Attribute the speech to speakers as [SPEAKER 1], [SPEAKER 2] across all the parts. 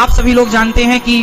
[SPEAKER 1] आप सभी लोग जानते हैं कि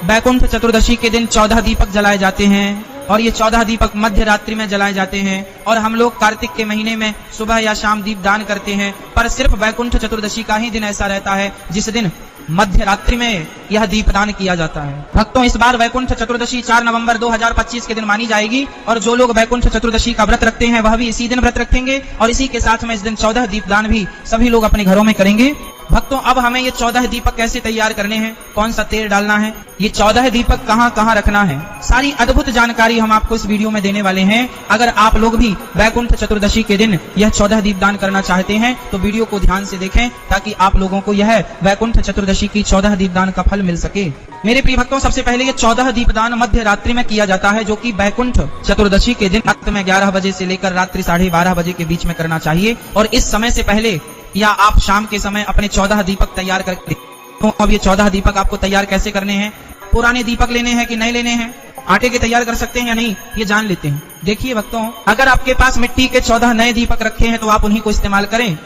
[SPEAKER 1] बैकुंठ चतुर्दशी के दिन 14 दीपक जलाए जाते हैं और ये 14 दीपक मध्य रात्रि में जलाए जाते हैं और हम लोग कार्तिक के महीने में सुबह या शाम दीप दान करते हैं। पर सिर्फ बैकुंठ चतुर्दशी का ही दिन ऐसा रहता है जिस दिन मध्य रात्रि में यह दीपदान किया जाता है। भक्तों, इस बार बैकुंठ चतुर्दशी 4 नवंबर 2025 के दिन मानी जाएगी और जो लोग बैकुंठ चतुर्दशी का व्रत रखते हैं वह भी इसी दिन व्रत रखेंगे और इसी के साथ में इस दिन 14 दीपदान भी सभी लोग अपने घरों में करेंगे। भक्तों, अब हमें ये 14 दीपक कैसे तैयार करने हैं, कौन सा तेल डालना है, ये 14 दीपक कहाँ कहाँ रखना है, सारी अद्भुत जानकारी हम आपको इस वीडियो में देने वाले हैं। अगर आप लोग भी बैकुंठ चतुर्दशी के दिन यह 14 दीपदान करना चाहते हैं तो वीडियो को ध्यान से देखें ताकि आप लोगों को यह बैकुंठ चतुर्दशी की 14 दीपदान का फल मिल सके। मेरे प्रिय भक्तों, सबसे पहले ये 14 दीपदान मध्य रात्रि में किया जाता है जो कि बैकुंठ चतुर्दशी के दिन रात में 11 बजे से लेकर रात्रि 12:30 बजे के बीच में करना चाहिए और इस समय से पहले या आप शाम के समय अपने 14 दीपक तैयार करके। तो अब ये 14 दीपक आपको तैयार कैसे करने हैं, पुराने दीपक लेने हैं कि नए लेने हैं, आटे के तैयार कर सकते हैं या नहीं, ये जान लेते हैं। देखिए भक्तों, अगर आपके पास मिट्टी के 14 नए दीपक रखे हैं तो आप उन्हीं को इस्तेमाल करें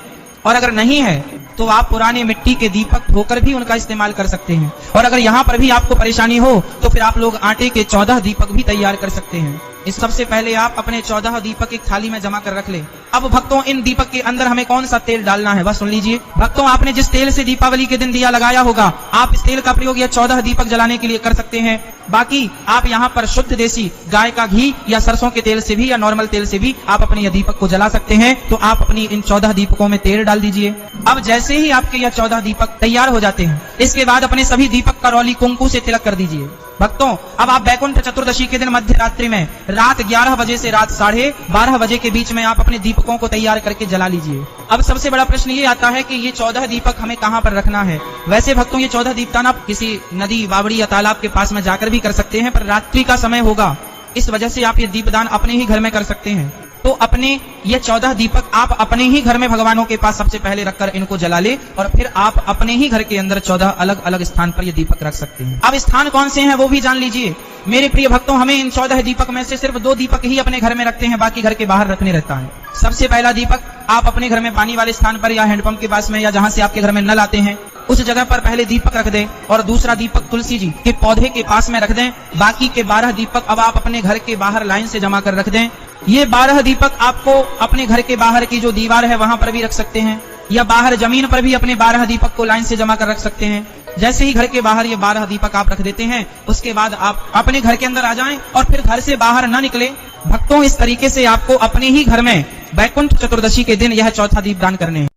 [SPEAKER 1] और अगर नहीं है तो आप पुराने मिट्टी के दीपक धोकर भी उनका इस्तेमाल कर सकते हैं। और अगर यहाँ पर भी आपको परेशानी हो तो फिर आप लोग आटे के 14 दीपक भी तैयार कर सकते हैं। इस सबसे पहले आप अपने 14 दीपक एक थाली में जमा कर रख ले। अब भक्तों, इन दीपक के अंदर हमें कौन सा तेल डालना है वह सुन लीजिए। भक्तों, आपने जिस तेल से दीपावली के दिन दिया लगाया होगा आप इस तेल का प्रयोग यह 14 दीपक जलाने के लिए कर सकते हैं। बाकी आप यहाँ पर शुद्ध देसी गाय का घी या सरसों के तेल से भी या नॉर्मल तेल से भी आप अपने यह दीपक को जला सकते हैं। तो आप अपनी इन 14 दीपकों में तेल डाल दीजिए। अब जैसे ही आपके यह 14 दीपक तैयार हो जाते हैं इसके बाद अपने सभी दीपक का रौली कुंकू से तिलक कर दीजिए। भक्तों, अब आप बैकुंठ चतुर्दशी के दिन मध्य रात्रि में रात 11 बजे से रात 12:30 बजे के बीच में आप अपने दीपकों को तैयार करके जला लीजिए। अब सबसे बड़ा प्रश्न ये आता है कि ये 14 दीपक हमें कहाँ पर रखना है। वैसे भक्तों, ये 14 दीपदान आप किसी नदी, बावड़ी या तालाब के पास में जाकर भी कर सकते हैं, पर रात्रि का समय होगा इस वजह से आप ये दीपदान अपने ही घर में कर सकते हैं। तो अपने ये 14 दीपक आप अपने ही घर में भगवानों के पास सबसे पहले रखकर इनको जला ले और फिर आप अपने ही घर के अंदर 14 अलग अलग स्थान पर ये दीपक रख सकते हैं। अब स्थान कौन से हैं वो भी जान लीजिए। मेरे प्रिय भक्तों, हमें इन 14 दीपक में से सिर्फ 2 दीपक ही अपने घर में रखते हैं, बाकी घर के बाहर रखने रहता है। सबसे पहला दीपक आप अपने घर में पानी वाले स्थान पर या हैंडपंप के पास में या जहां से आपके घर में नल आते हैं उस जगह पर पहले दीपक रख दें और दूसरा दीपक तुलसी जी के पौधे के पास में रख दें। बाकी के 12 दीपक अब आप अपने घर के बाहर लाइन से जमा कर रख दें। ये 12 दीपक आपको अपने घर के बाहर की जो दीवार है वहां पर भी रख सकते हैं या बाहर जमीन पर भी अपने 12 दीपक को लाइन से जमा कर रख सकते हैं। जैसे ही घर के बाहर ये 12 दीपक आप रख देते हैं उसके बाद आप अपने घर के अंदर आ जाएं और फिर घर से बाहर न निकले। भक्तों, इस तरीके से आपको अपने ही घर में बैकुंठ चतुर्दशी के दिन यह 14 दीपदान करने हैं।